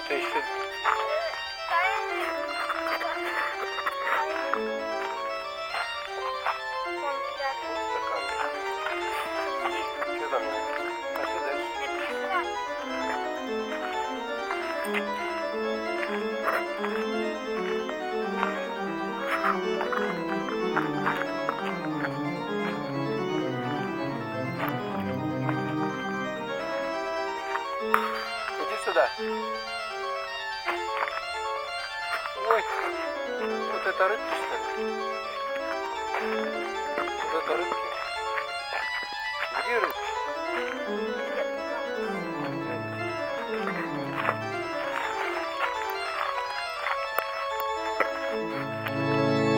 что-то еще. Что там? Пошли дальше. Иди сюда. Ой, вот это рыбки, что ли? Вот это рыбки. Где рыбки?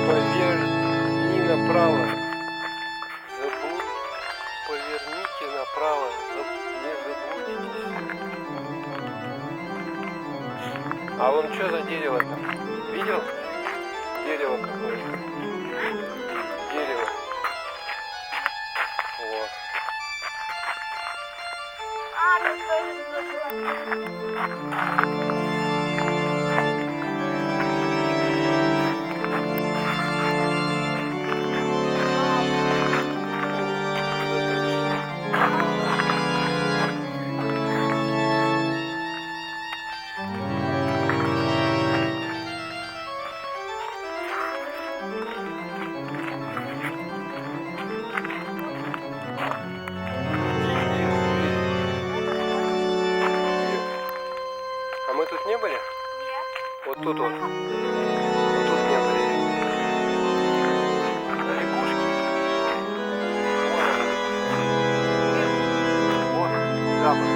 Поверни направо. Поверните направо. Не заблудитесь. А вон что за дерево там? Видел? Дерево какое? Дерево. Вот. А мы тут не были? Нет. Вот тут вот. Вот тут не были. На лягушке. Вот. Запах.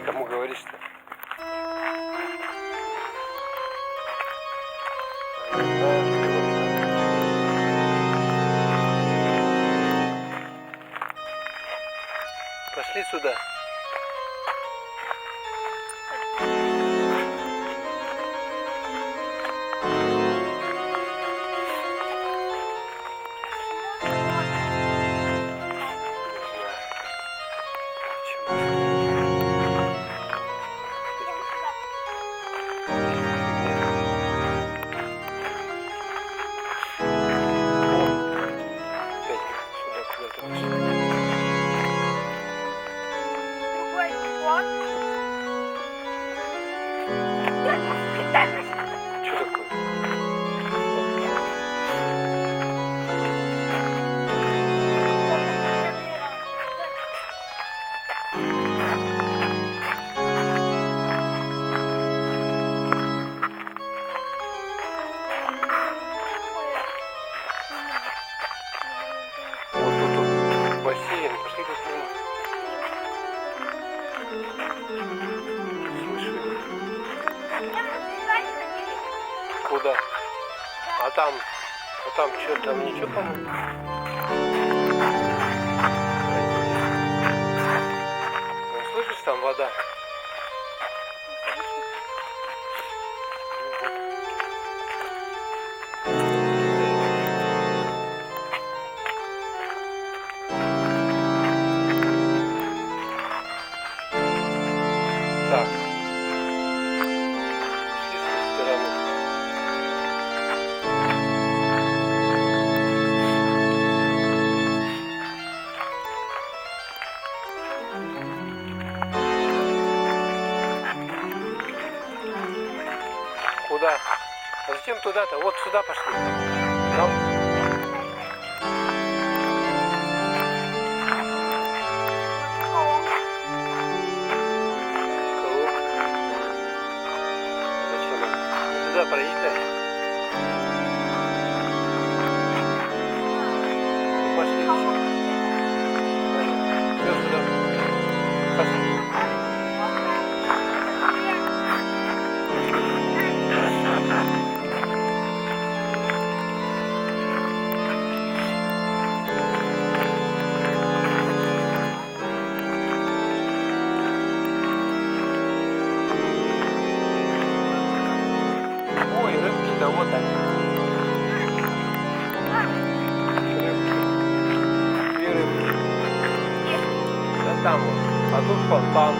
Кому говоришь-то? Пошли сюда. Что такое? Вот тут вот бассейн. Пошли к нему. Слышали? Куда? А там что, там ничего, по-моему? Ну, слышишь, там вода? Так. С этой стороны. туда. А зачем туда-то? Вот сюда пошли. Ну. Круг. Зачем? Сюда проедешь? Пошли еще. Все сюда. Пошли. Ой, рыбки-то вот они. Рыбки. Две рыбки. Да там вот. А тут фонтан.